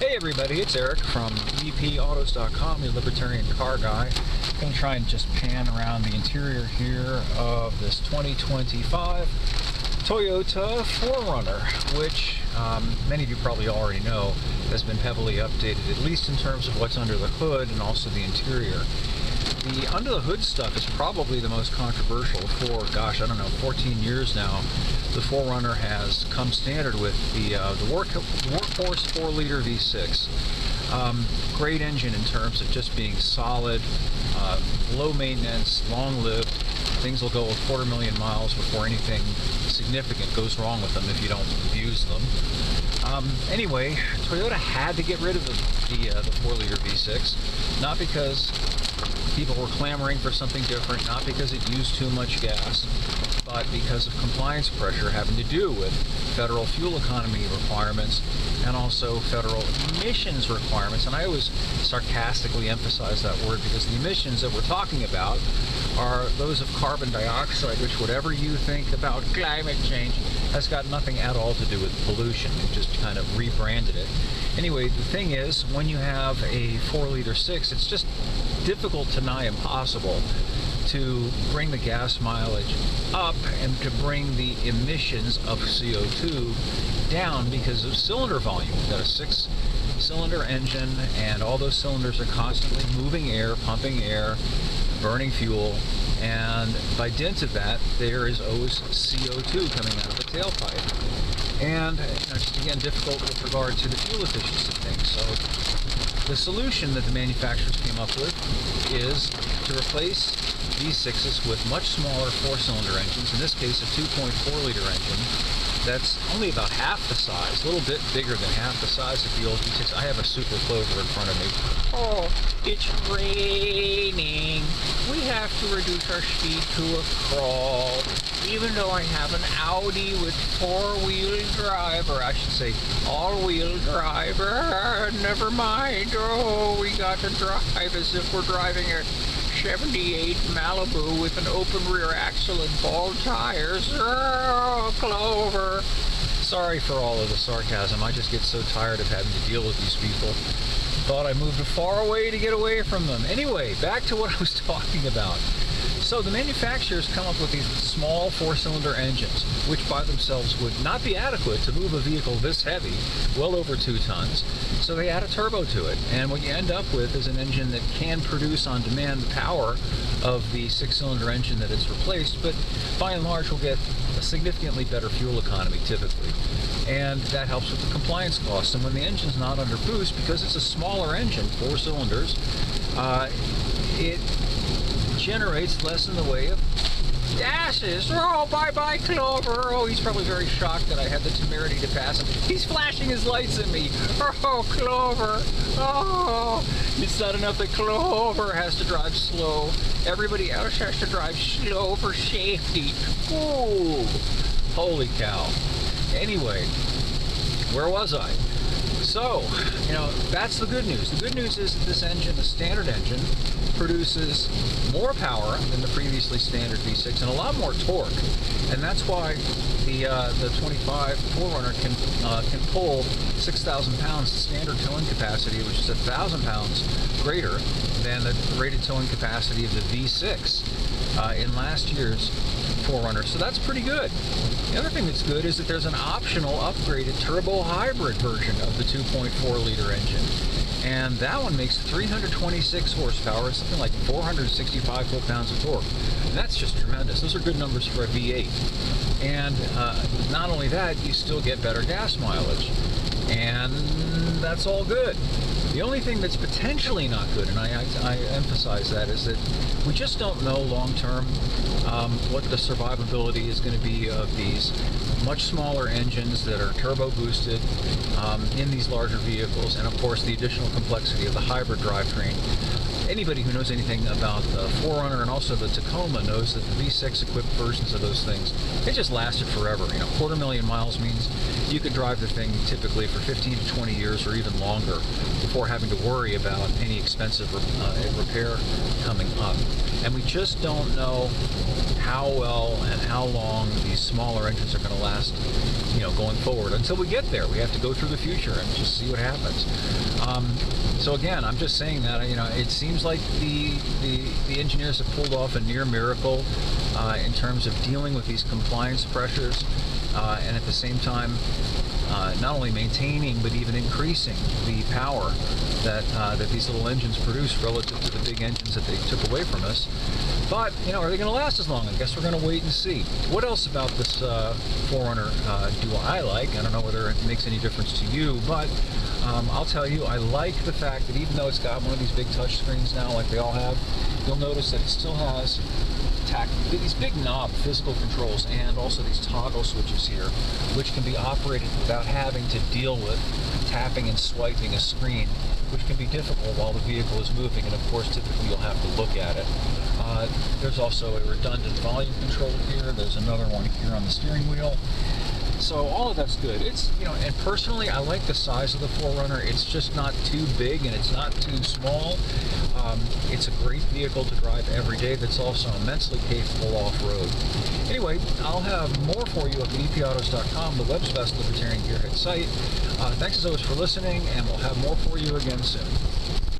Hey everybody, it's Eric from VPAutos.com, your libertarian car guy. I'm going to try and just pan around the interior here of this 2025 Toyota 4Runner, which many of you probably already know has been heavily updated, at least in terms of what's under the hood and also the interior. The under the hood stuff is probably the most controversial for, gosh, I don't know, 14 years now. The 4Runner has come standard with the workhorse 4-liter V6. Great engine in terms of just being solid, low maintenance, long-lived. Things will go 250,000 miles before anything significant goes wrong with them if you don't abuse them. Anyway, Toyota had to get rid of the 4-liter V6, not because people were clamoring for something different, not because it used too much gas, but because of compliance pressure having to do with federal fuel economy requirements and also federal emissions requirements. And I always sarcastically emphasize that word because the emissions that we're talking about are those of carbon dioxide, which, whatever you think about climate change, has got nothing at all to do with pollution. We've just kind of rebranded it. Anyway, the thing is, when you have a 4-liter 6, it's just difficult to nigh impossible to bring the gas mileage up and to bring the emissions of CO2 down because of cylinder volume. You've got a 6-cylinder engine, and all those cylinders are constantly moving air, pumping air, burning fuel, and by dint of that, there is always CO2 coming out of the tailpipe. And just again, difficult with regard to the fuel efficiency thing. So the solution that the manufacturers came up with is to replace V6s with much smaller 4-cylinder engines, in this case a 2.4-liter engine that's only about half the size, a little bit bigger than half the size of the old V6. I have a Super Clover in front of me. Oh, it's raining. We have to reduce our speed to a crawl. Even though I have an Audi with 4-wheel drive, or I should say all-wheel driver, never mind. Oh, we got to drive as if we're driving a 78 Malibu with an open rear axle and bald tires. Oh, Clover. Sorry for all of the sarcasm. I just get so tired of having to deal with these people. Thought I moved far away to get away from them. Anyway, back to what I was talking about. So the manufacturers come up with these small 4-cylinder engines, which by themselves would not be adequate to move a vehicle this heavy, well over 2 tons. So they add a turbo to it, and what you end up with is an engine that can produce on demand the power of the 6-cylinder engine that it's replaced, but by and large will get a significantly better fuel economy typically. And that helps with the compliance costs. And when the engine's not under boost, because it's a smaller engine, 4 cylinders, it generates less in the way of gases. Oh, bye-bye, Clover. Oh, he's probably very shocked that I had the temerity to pass him. He's flashing his lights at me. Oh, Clover. Oh, it's not enough that Clover has to drive slow. Everybody else has to drive slow for safety. Ooh, holy cow. Anyway, where was I? So, that's the good news. The good news is that this engine, the standard engine, produces more power than the previously standard V6 and a lot more torque. And that's why the 25 4Runner can pull 6,000 pounds standard towing capacity, which is 1,000 pounds greater than the rated towing capacity of the V6 in last year's 4Runner. So that's pretty good. The other thing that's good is that there's an optional upgraded turbo hybrid version of the 2.4-liter engine. And that one makes 326 horsepower, something like 465 foot-pounds of torque. And that's just tremendous. Those are good numbers for a V8. And not only that, you still get better gas mileage. And that's all good. The only thing that's potentially not good, and I emphasize that, is that we just don't know long-term what the survivability is going to be of these much smaller engines that are turbo boosted in these larger vehicles, and of course the additional complexity of the hybrid drivetrain. anybody who knows anything about the 4Runner and also the Tacoma knows that the V6 equipped versions of those things, they just lasted forever. 250,000 miles means you could drive the thing typically for 15 to 20 years or even longer before having to worry about any expensive repair coming up. And we just don't know how well and how long these smaller engines are going to last, going forward. Until we get there, we have to go through the future and just see what happens. So again, I'm just saying that, it seems like the engineers have pulled off a near miracle in terms of dealing with these compliance pressures and at the same time not only maintaining but even increasing the power that these little engines produce relative to the big engines that they took away from us. But, are they going to last as long? I guess we're going to wait and see. What else about this 4Runner do I like? I don't know whether it makes any difference to you, but I'll tell you, I like the fact that even though it's got one of these big touch screens now, like they all have, you'll notice that it still has these big knob physical controls and also these toggle switches here, which can be operated without having to deal with tapping and swiping a screen, which can be difficult while the vehicle is moving, and of course typically you'll have to look at it. There's also a redundant volume control here. There's another one here on the steering wheel. So all of that's good. It's, and personally I like the size of the 4Runner. It's just not too big and it's not too small. It's a great vehicle to drive every day that's also immensely capable off-road. Anyway, I'll have more for you at bpautos.com, the web's best libertarian gearhead site. Thanks as always for listening, and we'll have more for you again soon.